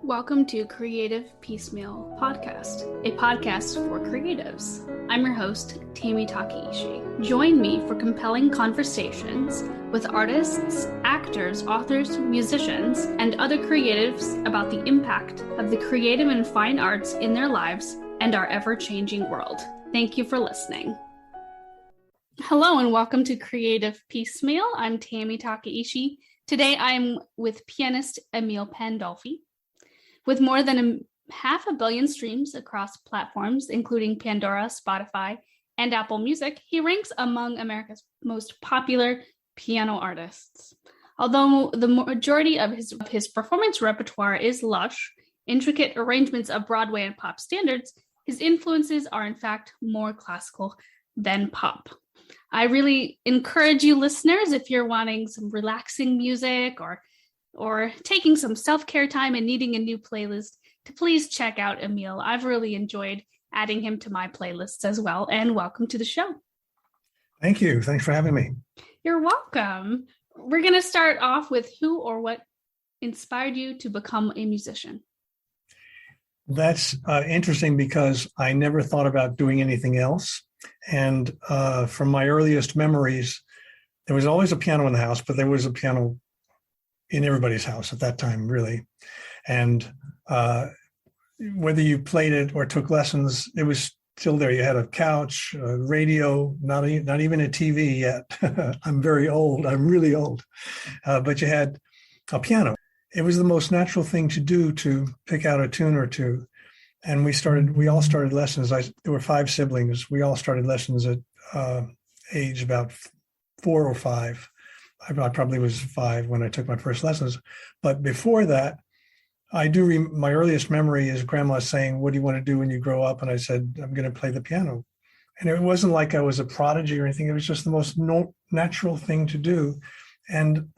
Welcome to Creative Piecemeal Podcast, a podcast for creatives. I'm your host, Tammy Takeishi. Join me for compelling conversations with artists, actors, authors, musicians, and other creatives about the impact of the creative and fine arts in their lives and our ever-changing world. Thank you for listening. Hello and welcome to Creative Piecemeal. I'm Tammy Takeishi. Today I'm with pianist Emile Pandolfi. With more than 500 million streams across platforms, including Pandora, Spotify, and Apple Music, he ranks among America's most popular piano artists. Although the majority of his performance repertoire is lush, intricate arrangements of Broadway and pop standards, his influences are in fact more classical than pop. I really encourage you listeners, if you're wanting some relaxing music or taking some self-care time and needing a new playlist, to please check out Emile. I've really enjoyed adding him to my playlists as well. And welcome to the show. Thank you. Thanks for having me. You're welcome. We're going to start off with who or what inspired you to become a musician. That's interesting because I never thought about doing anything else. And from my earliest memories, there was always a piano in the house, but there was a piano in everybody's house at that time, really. And whether you played it or took lessons, it was still there. You had a couch, a radio, not even a TV yet. I'm very old. I'm really old. But you had a piano. It was the most natural thing to do, to pick out a tune or two. And we all started lessons. There were 5 siblings. We all started lessons at age about 4 or 5. I probably was 5 when I took my first lessons. But before that, my earliest memory is grandma saying, "What do you want to do when you grow up?" And I said, "I'm going to play the piano." And it wasn't like I was a prodigy or anything. It was just the most natural thing to do. And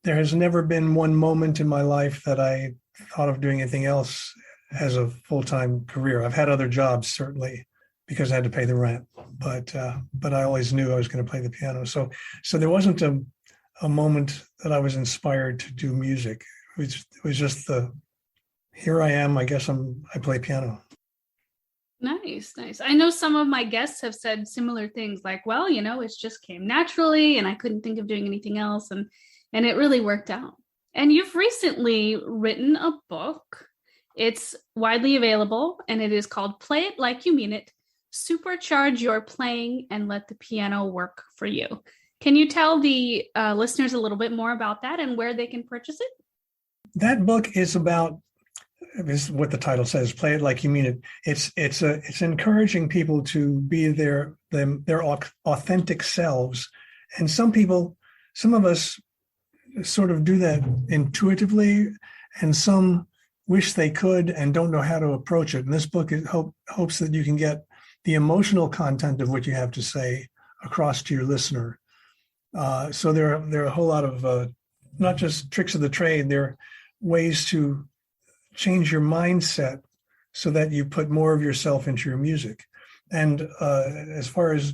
there has never been one moment in my life that I thought of doing anything else as a full-time career. I've had other jobs, certainly, because I had to pay the rent. But I always knew I was going to play the piano. So there wasn't a moment that I was inspired to do music. It was just here I am. I guess I play piano. Nice. I know some of my guests have said similar things like, well, it just came naturally and I couldn't think of doing anything else. And it really worked out. And you've recently written a book. It's widely available and it is called Play It Like You Mean It. Supercharge your playing and let the piano work for you. Can you tell the listeners a little bit more about that and where they can purchase it? That book is about, is what the title says, Play It Like You Mean It. It's encouraging people to be their authentic selves. And some of us sort of do that intuitively, and some wish they could and don't know how to approach it. And this book hopes that you can get the emotional content of what you have to say across to your listener. So there are a whole lot of not just tricks of the trade. There are ways to change your mindset so that you put more of yourself into your music. And as far as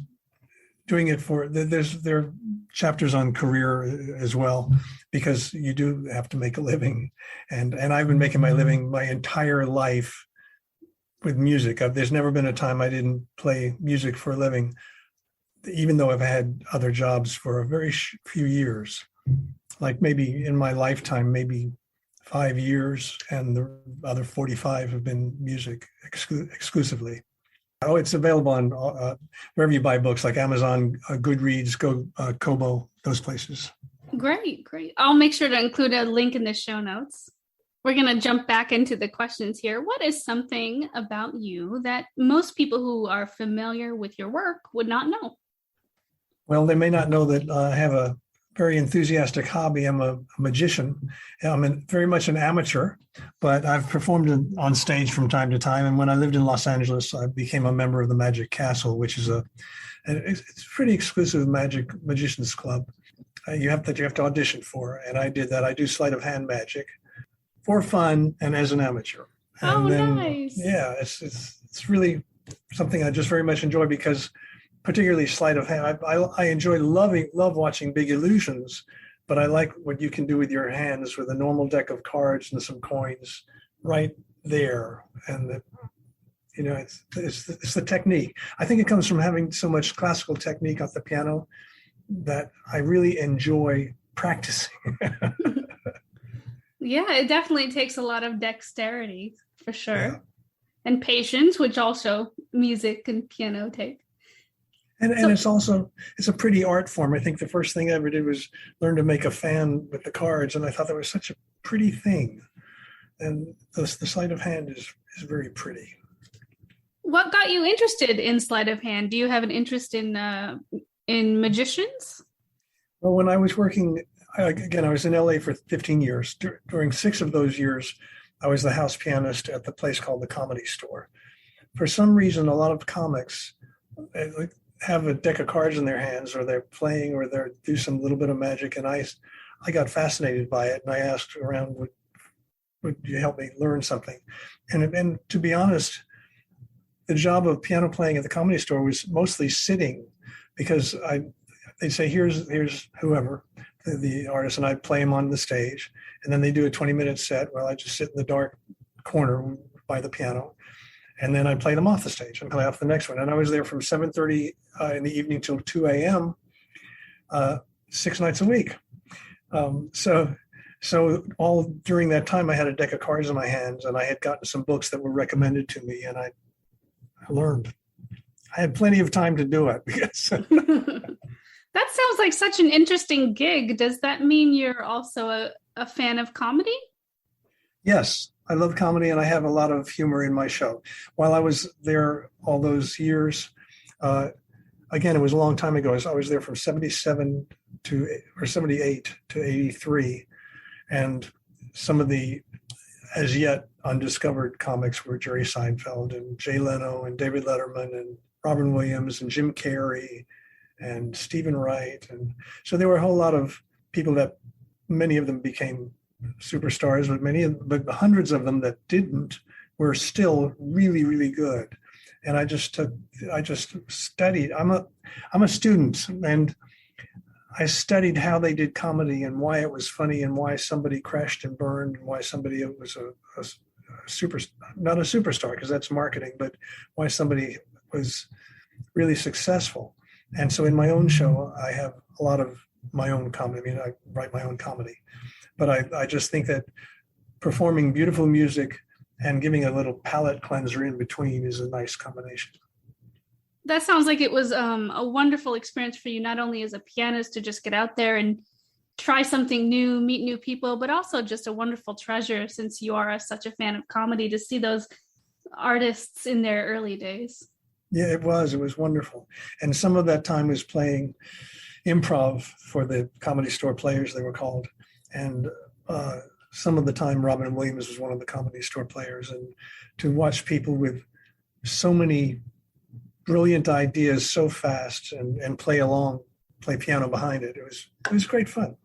doing it there are chapters on career as well, because you do have to make a living. And I've been making my living my entire life with music. There's never been a time I didn't play music for a living, even though I've had other jobs for a very few years, like maybe in my lifetime, maybe 5 years, and the other 45 have been music exclusively. Oh, it's available on wherever you buy books, like Amazon, Goodreads, Kobo, those places. Great. I'll make sure to include a link in the show notes. We're going to jump back into the questions here. What is something about you that most people who are familiar with your work would not know? Well, they may not know that I have a very enthusiastic hobby. I'm a magician. I'm very much an amateur, but I've performed on stage from time to time. And when I lived in Los Angeles, I became a member of the Magic Castle, which is it's a pretty exclusive magicians club. You have to audition for, and I did that. I do sleight of hand magic for fun and as an amateur. And nice. Yeah, it's really something I just very much enjoy, because particularly sleight of hand, I love watching big illusions, but I like what you can do with your hands with a normal deck of cards and some coins right there. And it's the technique. I think it comes from having so much classical technique off the piano that I really enjoy practicing. Yeah, it definitely takes a lot of dexterity for Yeah. sure. And patience, which also music and piano take. And So, it's a pretty art form. I think the first thing I ever did was learn to make a fan with the cards, and I thought that was such a pretty thing. And the sleight of hand is very pretty. what got you interested in sleight of hand? Do you have an interest in magicians? Well, when I was working, again, I was in LA for 15 years. During 6 of those years, I was the house pianist at the place called the Comedy Store. For some reason, a lot of comics have a deck of cards in their hands, or they're playing, or they do some little bit of magic. And I got fascinated by it, and I asked around, would you help me learn something? And to be honest, the job of piano playing at the Comedy Store was mostly sitting, because they'd say, here's whoever, the artist, and I'd play him on the stage, and then they do a 20-minute set. Well, I just sit in the dark corner by the piano, and then I play them off the stage and play off the next one. And I was there from 7:30 in the evening till 2 a.m., 6 nights a week. So all during that time, I had a deck of cards in my hands, and I had gotten some books that were recommended to me, and I learned. I had plenty of time to do it because That sounds like such an interesting gig. Does that mean you're also a fan of comedy? yes, I love comedy, and I have a lot of humor in my show. While I was there all those years, again, it was a long time ago. I was there from 77 or 78 to 83. And some of the as yet undiscovered comics were Jerry Seinfeld and Jay Leno and David Letterman and Robin Williams and Jim Carrey and Stephen Wright. And so there were a whole lot of people that many of them became superstars, but hundreds of them that didn't were still really, really good. And I just studied. I'm a student, and I studied how they did comedy and why it was funny and why somebody crashed and burned and why somebody was a super, not a superstar because that's marketing, but why somebody was really successful. And so in my own show, I have a lot of my own comedy. I mean, I write my own comedy, but I just think that performing beautiful music and giving a little palate cleanser in between is a nice combination. That sounds like it was a wonderful experience for you, not only as a pianist to just get out there and try something new, meet new people, but also just a wonderful treasure since you are such a fan of comedy to see those artists in their early days. Yeah, it was wonderful. And some of that time was playing improv for the Comedy Store Players, they were called. And some of the time Robin Williams was one of the Comedy Store Players. And to watch people with so many brilliant ideas so fast and play piano behind it, it was great fun.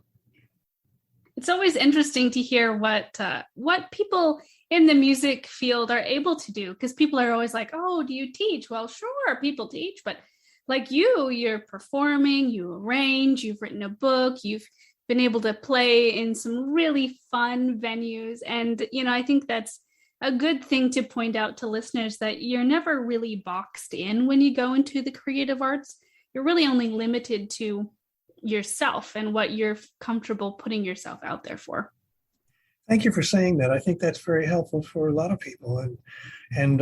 It's always interesting to hear what people in the music field are able to do, because people are always like, oh, do you teach? Well, sure, people teach, but like you're performing, you arrange, you've written a book, you've been able to play in some really fun venues. And, I think that's a good thing to point out to listeners, that you're never really boxed in when you go into the creative arts. You're really only limited to yourself and what you're comfortable putting yourself out there for. Thank you for saying that. I think that's very helpful for a lot of people. And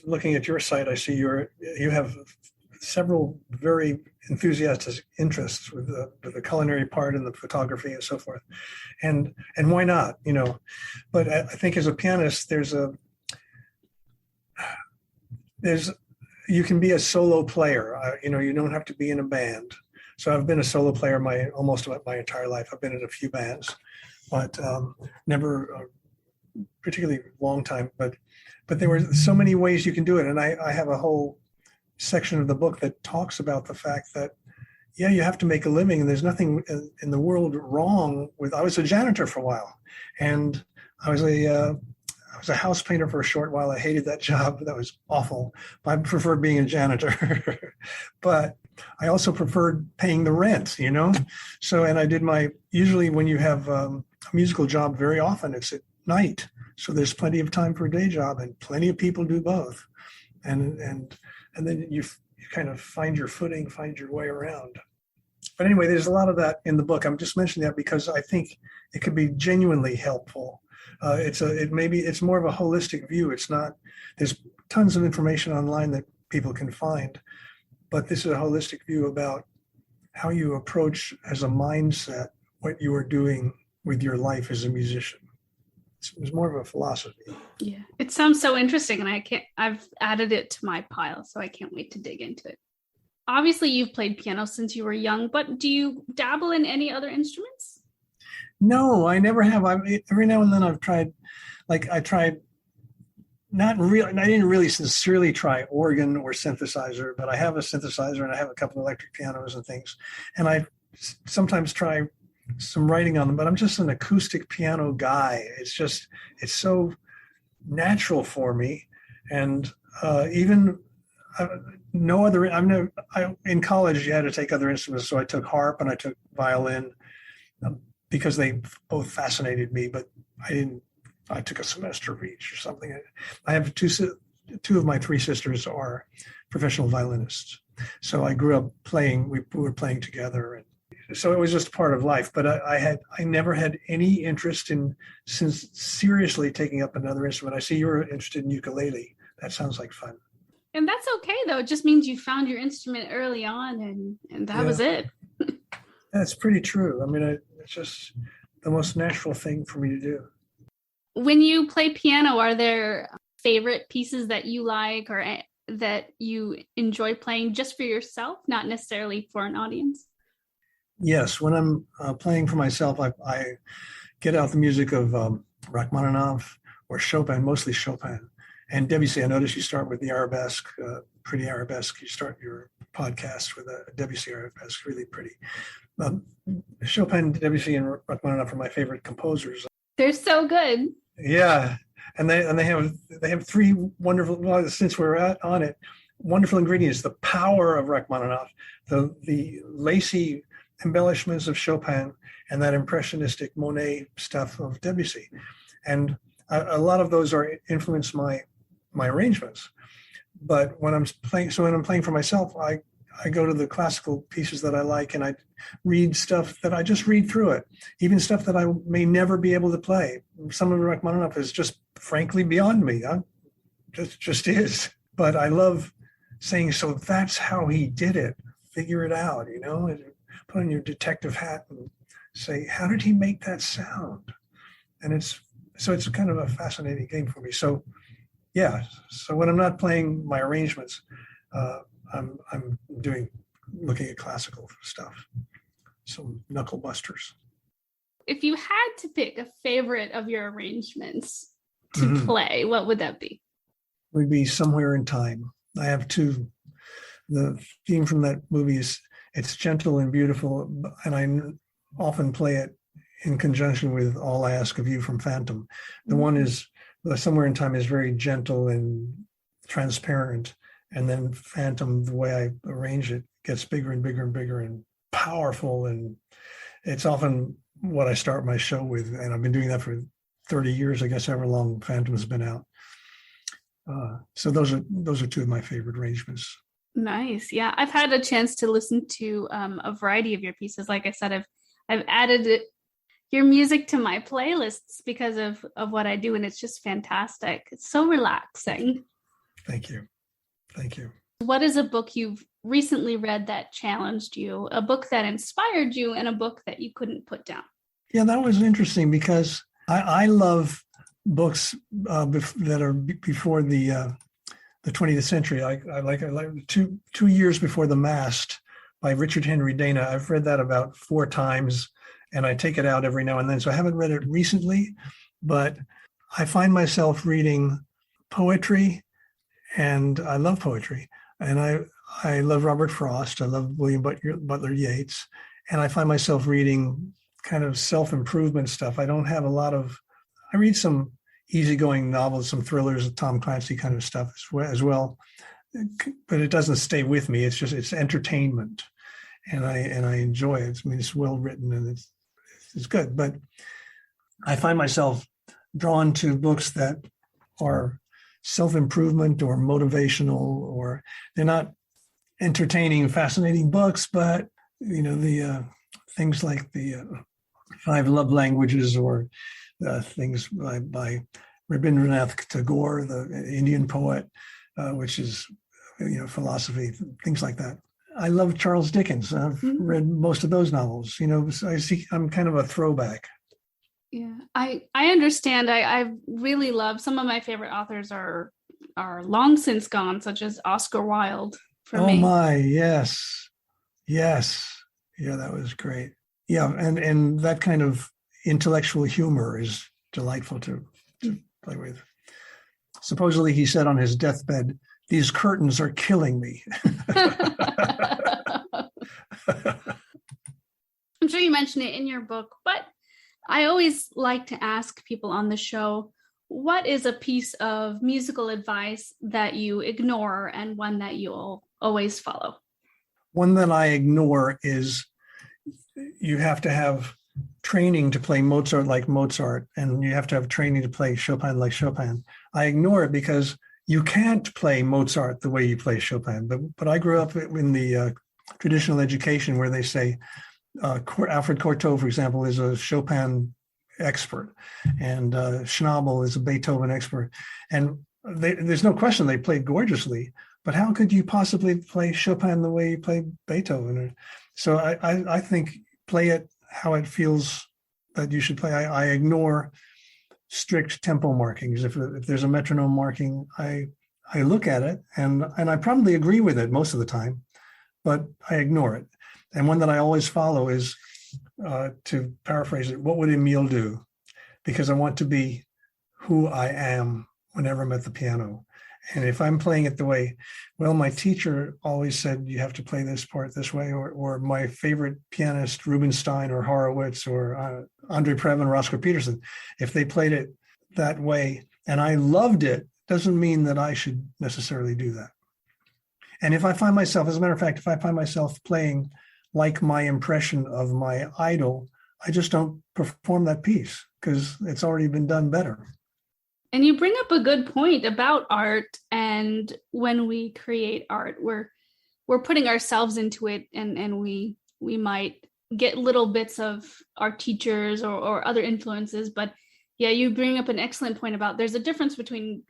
looking at your site, I see you have several very enthusiastic interests with the culinary part and the photography and so forth. And why not? But I think as a pianist, you can be a solo player. You don't have to be in a band. So I've been a solo player almost my entire life. I've been in a few bands, but never a particularly long time. But there were so many ways you can do it. And I have a whole section of the book that talks about the fact that, yeah, you have to make a living, and there's nothing in the world wrong with. I was a janitor for a while, and I was a house painter for a short while. I hated that job. That was awful. I preferred being a janitor, but I also preferred paying the rent, So, and I did usually when you have a musical job, very often it's at night. So there's plenty of time for a day job, and plenty of people do both. And then you kind of find your footing, find your way around. But anyway, there's a lot of that in the book. I'm just mentioning that because I think it could be genuinely helpful. It's more of a holistic view. It's not, there's tons of information online that people can find, but this is a holistic view about how you approach as a mindset what you are doing with your life as a musician. It's more of a philosophy. Yeah, it sounds so interesting, and I've added it to my pile, so I can't wait to dig into it. Obviously, you've played piano since you were young, but do you dabble in any other instruments? No, I never have. Every now and then I've tried, I didn't really sincerely try organ or synthesizer, but I have a synthesizer and I have a couple of electric pianos and things. And I sometimes try some writing on them, but I'm just an acoustic piano guy. It's so natural for me. And in college you had to take other instruments. So I took harp and I took violin because they both fascinated me, but I took a semester of each or something. I have two of my three sisters are professional violinists. So I grew up playing, we were playing together. And so it was just part of life, but I never had any interest in seriously taking up another instrument. I see you're interested in ukulele. That sounds like fun. And that's okay, though. It just means you found your instrument early on, and that was it. That's pretty true. I mean, it's just the most natural thing for me to do. When you play piano, are there favorite pieces that you like or that you enjoy playing just for yourself, not necessarily for an audience? Yes, when I'm playing for myself, I get out the music of Rachmaninoff or Chopin, mostly Chopin. And Debussy, I noticed you start with the arabesque, pretty arabesque. You start your podcast with a Debussy arabesque, really pretty. Chopin, Debussy, and Rachmaninoff are my favorite composers. They're so good. Yeah, and they have three wonderful. Well, since we're on it, wonderful ingredients: the power of Rachmaninoff, the lacy embellishments of Chopin, and that impressionistic Monet stuff of Debussy, and a lot of those influence my arrangements. But when I'm playing for myself, I go to the classical pieces that I like, and I read stuff that I just read through it, even stuff that I may never be able to play. Some of Rachmaninoff is just frankly beyond me. Just is. But I love saying, so that's how he did it. Figure it out, and put on your detective hat and say, how did he make that sound? And it's kind of a fascinating game for me. So, yeah. So when I'm not playing my arrangements, I'm looking at classical stuff, some knuckle busters. If you had to pick a favorite of your arrangements to play, what would that be? It would be Somewhere in Time. I have two. The theme from that movie it's gentle and beautiful, and I often play it in conjunction with All I Ask of You from Phantom. The one is Somewhere in Time is very gentle and transparent. And then Phantom, the way I arrange it, gets bigger and bigger and bigger and powerful. And it's often what I start my show with. And I've been doing that for 30 years, I guess, however long Phantom's been out. So those are two of my favorite arrangements. Nice. Yeah, I've had a chance to listen to a variety of your pieces. Like I said, I've added your music to my playlists because of what I do. And it's just fantastic. It's so relaxing. Thank you. Thank you. What is a book you've recently read that challenged you, a book that inspired you, and a book that you couldn't put down? Yeah, that was interesting because I love books that are before the 20th century. I like 2 years before The Mast by Richard Henry Dana. I've read that about 4 times, and I take it out every now and then. So I haven't read it recently, but I find myself reading poetry. And I love poetry, and I love Robert Frost. I love William Butler Yeats, and I find myself reading kind of self-improvement stuff. I read some easygoing novels, some thrillers, Tom Clancy kind of stuff as well, but it doesn't stay with me. It's entertainment, and I enjoy it. I mean, it's well written and it's good, but I find myself drawn to books that are self-improvement or motivational, or they're not entertaining, fascinating books, but the things like the 5 Love Languages, or things by Rabindranath Tagore, the Indian poet, which is philosophy, things like that. I love Charles Dickens. I've read most of those novels. So I see I'm kind of a throwback. Yeah, I understand. I really love, some of my favorite authors are long since gone, such as Oscar Wilde for me. Oh my, yes. Yes. Yeah, that was great. Yeah, and that kind of intellectual humor is delightful to play with. Supposedly he said on his deathbed, "These curtains are killing me." I'm sure you mentioned it in your book, but I always like to ask people on the show, what is a piece of musical advice that you ignore and one that you'll always follow? One that I ignore is you have to have training to play Mozart like Mozart, and you have to have training to play Chopin like Chopin. I ignore it because you can't play Mozart the way you play Chopin. But I grew up in the traditional education where they say, Alfred Cortot, for example, is a Chopin expert, and Schnabel is a Beethoven expert. And there's no question they played gorgeously, but how could you possibly play Chopin the way you play Beethoven? So I think play it how it feels that you should play. I ignore strict tempo markings. If there's a metronome marking, I look at it and I probably agree with it most of the time, but I ignore it. And one that I always follow is, to paraphrase it, what would Emile do? Because I want to be who I am whenever I'm at the piano. And if I'm playing it the way, well, my teacher always said you have to play this part this way, or my favorite pianist, Rubinstein or Horowitz or Andre Previn, Roscoe Peterson, if they played it that way and I loved it, doesn't mean that I should necessarily do that. And if I find myself, as a matter of fact, if I find myself playing like my impression of my idol, I just don't perform that piece because it's already been done better. And you bring up a good point about art. And when we create art, we're putting ourselves into it, and we might get little bits of our teachers or other influences. But yeah, you bring up an excellent point about there's a difference between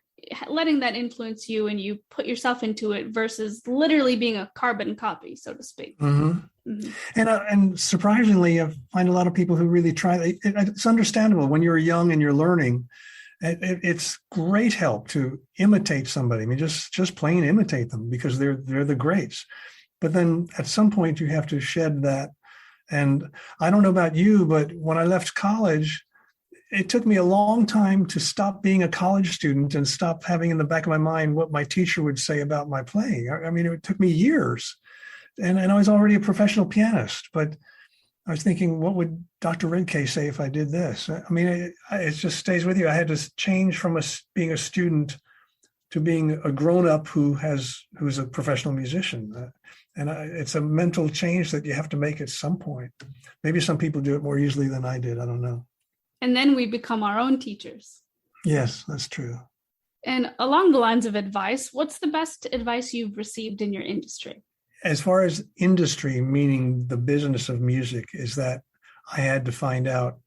letting that influence you and you put yourself into it versus literally being a carbon copy, so to speak. Mm-hmm. Mm-hmm. And surprisingly, I find a lot of people who really try. It's understandable when you're young and you're learning. It's great help to imitate somebody. I mean, just plain imitate them because they're the greats. But then at some point you have to shed that. And I don't know about you, but when I left college, it took me a long time to stop being a college student and stop having in the back of my mind what my teacher would say about my playing. I mean, it took me years. And I was already a professional pianist, but I was thinking, what would Dr. Redke say if I did this? I mean, it just stays with you. I had to change from being a student to being a grown-up who's a professional musician. And it's a mental change that you have to make at some point. Maybe some people do it more easily than I did. I don't know. And then we become our own teachers. Yes, that's true. And along the lines of advice, what's the best advice you've received in your industry? As far as industry, meaning the business of music, is that I had to find out,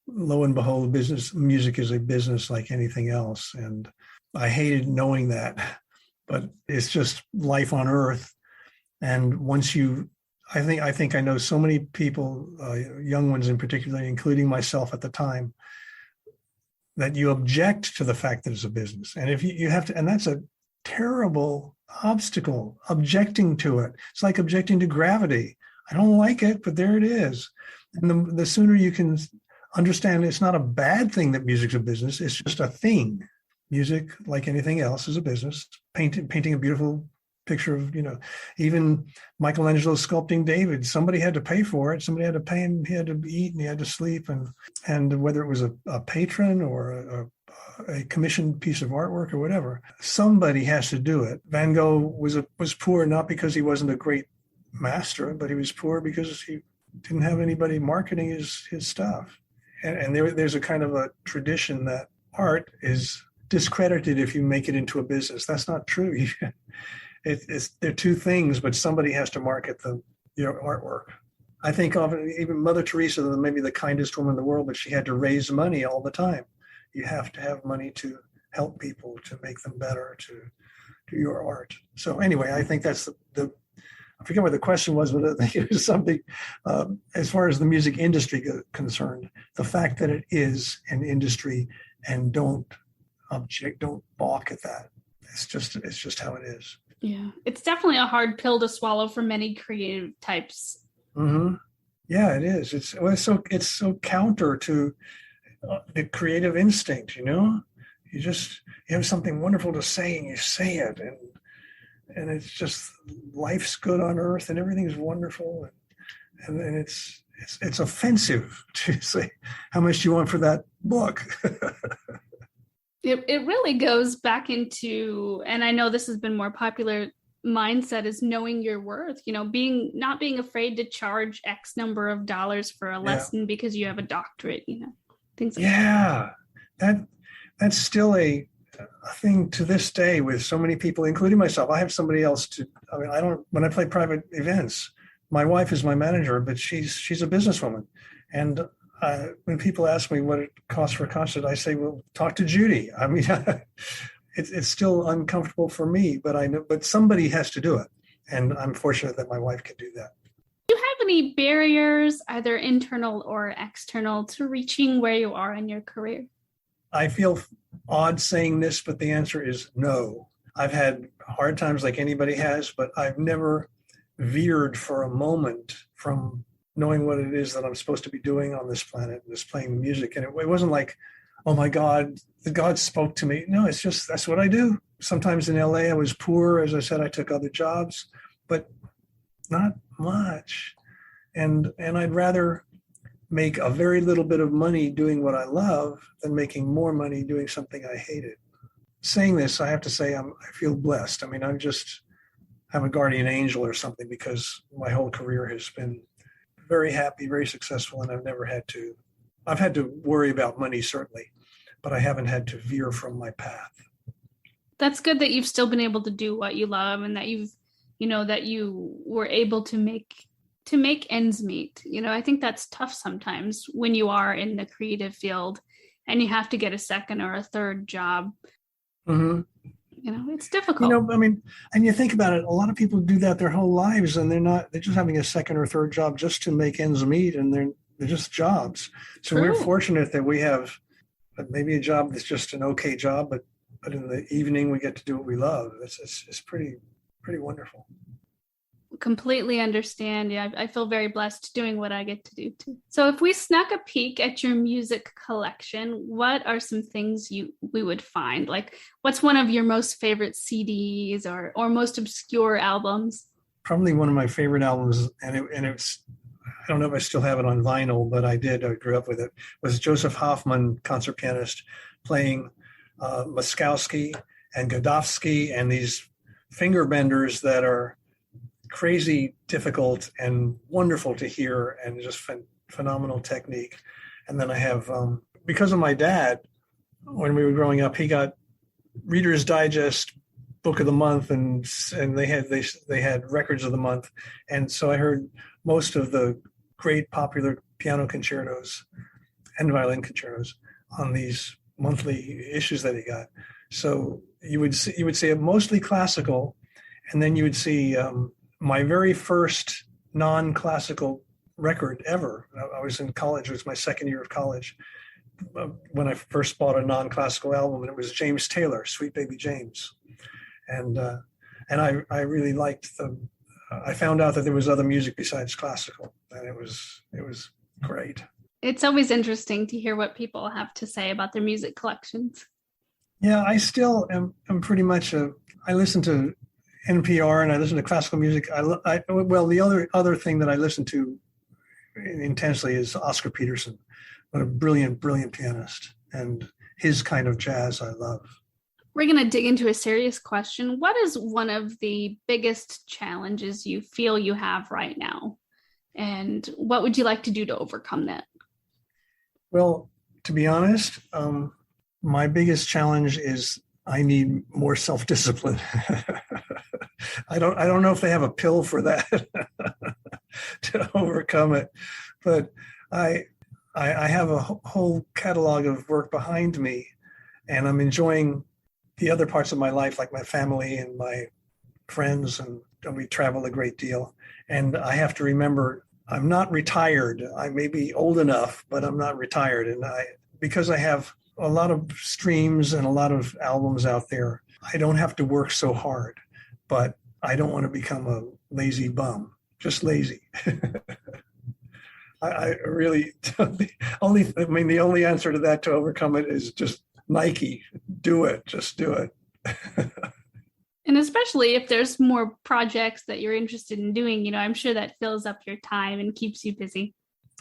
lo and behold, music is a business like anything else. And I hated knowing that, but it's just life on earth. And once I think I know so many people, young ones in particular, including myself at the time, that you object to the fact that it's a business. And if you have to, and that's a terrible obstacle, objecting to it. It's like objecting to gravity. I don't like it, but there it is. And the sooner you can understand it's not a bad thing that music's a business, it's just a thing. Music, like anything else, is a business. Painting a beautiful picture of, even Michelangelo sculpting David, somebody had to pay for it. Somebody had to pay him, he had to eat and he had to sleep. And whether it was a patron or a commissioned piece of artwork or whatever, somebody has to do it. Van Gogh was poor not because he wasn't a great master, but he was poor because he didn't have anybody marketing his stuff. And there's a kind of a tradition that art is discredited if you make it into a business. That's not true. They're two things, but somebody has to market your artwork. I think often even Mother Teresa, maybe the kindest woman in the world, but she had to raise money all the time. You have to have money to help people, to make them better, to do your art. So anyway, I think that's I forget what the question was, but I think it was something as far as the music industry concerned, the fact that it is an industry, and don't balk at that. It's just how it is. Yeah, it's definitely a hard pill to swallow for many creative types. Mm-hmm. Yeah, it is. It's so counter to the creative instinct. You have something wonderful to say, and you say it, and it's just life's good on earth, and everything's wonderful, and it's offensive to say how much you want for that book. It really goes back into, and I know this has been more popular mindset, is knowing your worth, not being afraid to charge X number of dollars for a lesson because you have a doctorate, things like that. That's still a thing to this day with so many people, including myself. I have somebody else when I play private events, my wife is my manager, but she's a businesswoman. And when people ask me what it costs for a concert, I say, well, talk to Judy. I mean, it's still uncomfortable for me, but I know, but somebody has to do it. And I'm fortunate that my wife can do that. Do you have any barriers, either internal or external, to reaching where you are in your career? I feel odd saying this, but the answer is no. I've had hard times like anybody has, but I've never veered for a moment from knowing what it is that I'm supposed to be doing on this planet, and just playing music. And it wasn't like, oh my God, the God spoke to me. No, it's just, that's what I do. Sometimes in LA, I was poor. As I said, I took other jobs, but not much. And I'd rather make a very little bit of money doing what I love than making more money doing something I hated. Saying this, I have to say I feel blessed. I mean, I'm a guardian angel or something, because my whole career has been very happy, very successful, and I've had to worry about money, certainly, but I haven't had to veer from my path. That's good that you've still been able to do what you love, and that that you were able to make ends meet. I think that's tough sometimes when you are in the creative field and you have to get a second or a third job. Mm-hmm. It's difficult. And you think about it, a lot of people do that their whole lives, and they're just having a second or third job just to make ends meet, and they're just jobs. So True. We're fortunate that we have maybe a job that's just an okay job, but in the evening we get to do what we love. It's pretty wonderful. Completely understand. Yeah, I feel very blessed doing what I get to do too. So if we snuck a peek at your music collection, what are some things we would find? Like, what's one of your most favorite CDs or most obscure albums? Probably one of my favorite albums, and it's, I don't know if I still have it on vinyl, but I did. I grew up with it. Was Joseph Hoffman, concert pianist, playing Moskowski and Godofsky, and these finger benders that are crazy difficult and wonderful to hear, and just phenomenal technique. And then I have, because of my dad, when we were growing up, he got Reader's Digest Book of the Month, and they had Records of the Month, and so I heard most of the great popular piano concertos and violin concertos on these monthly issues that he got. So you would see it mostly classical, and then you would see my very first non-classical record ever. I was in college. It was my second year of college when I first bought a non-classical album, and it was James Taylor, Sweet Baby James. And I really liked I found out that there was other music besides classical, and it was great. It's always interesting to hear what people have to say about their music collections. Yeah, I still am pretty much I listen to NPR and I listen to classical music. The other thing that I listen to intensely is Oscar Peterson. What a brilliant pianist, and his kind of jazz I love. We're going to dig into a serious question. What is one of the biggest challenges you feel you have right now? And what would you like to do to overcome that? Well, to be honest, My biggest challenge is I need more self-discipline. I don't know if they have a pill for that to overcome it, but I I have a whole catalog of work behind me, and I'm enjoying the other parts of my life, like my family and my friends, and we travel a great deal. And I have to remember I'm not retired. I may be old enough, but I'm not retired. And because I have a lot of streams and a lot of albums out there, I don't have to work so hard, but I don't want to become a lazy bum, just lazy. I really the only answer to that, to overcome it, is just Nike. Do it. Just do it. And especially if there's more projects that you're interested in doing, I'm sure that fills up your time and keeps you busy.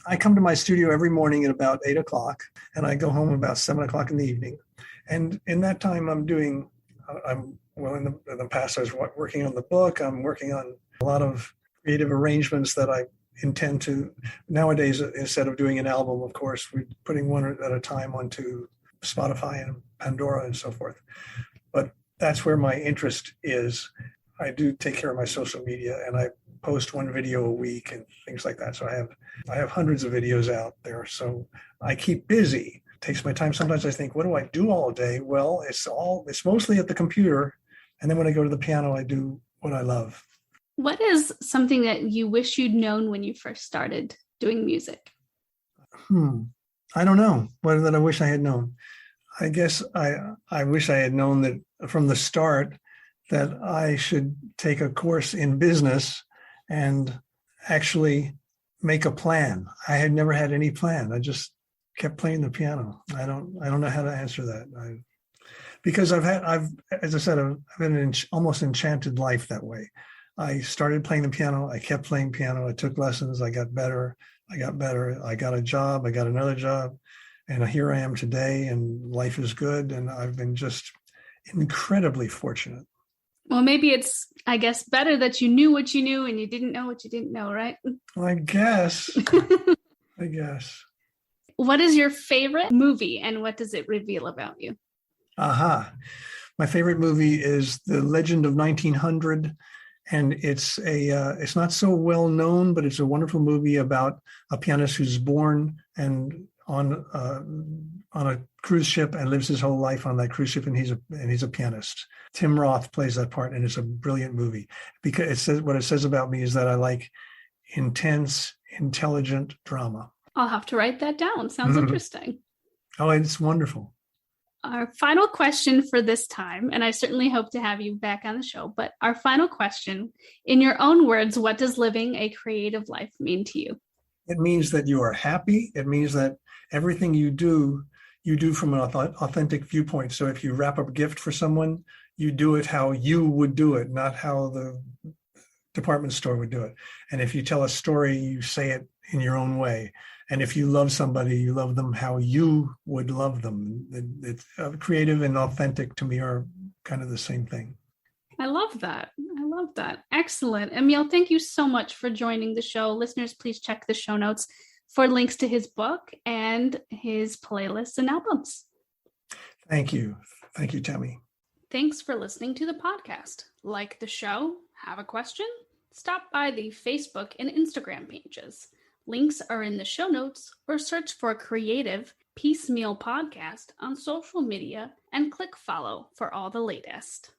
I come to my studio every morning at about 8 o'clock, and I go home about 7 o'clock in the evening. And in that time, in the past, I was working on the book. I'm working on a lot of creative arrangements that I intend to, nowadays, instead of doing an album, of course, we're putting one at a time onto Spotify and Pandora and so forth. But that's where my interest is. I do take care of my social media, and I post one video a week and things like that. So I have hundreds of videos out there. So I keep busy. It takes my time. Sometimes I think, what do I do all day? Well, it's mostly at the computer. And then when I go to the piano, I do what I love. What is something that you wish you'd known when you first started doing music? I don't know. What that I wish I had known. I guess I wish I had known that from the start that I should take a course in business and actually make a plan. I had never had any plan. I just kept playing the piano. I don't know how to answer that. Because as I said, I've been an almost enchanted life that way. I started playing the piano. I kept playing piano. I took lessons. I got better. I got a job. I got another job. And here I am today, and life is good. And I've been just incredibly fortunate. Well, maybe it's, I guess, better that you knew what you knew and you didn't know what you didn't know, right? I guess. I guess. What is your favorite movie, and what does it reveal about you? Aha. My favorite movie is The Legend of 1900. And it's not so well known, but it's a wonderful movie about a pianist who's born and on a cruise ship and lives his whole life on that cruise ship, and he's a pianist. Tim Roth plays that part, and it's a brilliant movie because what it says about me is that I like intense, intelligent drama. I'll have to write that down. Sounds interesting. Oh, it's wonderful. Our final question for this time, and I certainly hope to have you back on the show, but our final question, in your own words, what does living a creative life mean to you? It means that you are happy. It means that everything you do from an authentic viewpoint. So if you wrap up a gift for someone, you do it how you would do it, not how the department store would do it. And if you tell a story, you say it in your own way. And if you love somebody, you love them how you would love them. It's creative and authentic to me are kind of the same thing. I love that. Excellent. Emile, thank you so much for joining the show. Listeners, please check the show notes for links to his book and his playlists and albums. Thank you. Thank you, Tammy. Thanks for listening to the podcast. Like the show? Have a question? Stop by the Facebook and Instagram pages. Links are in the show notes, or search for Creative Piecemeal Podcast on social media and click follow for all the latest.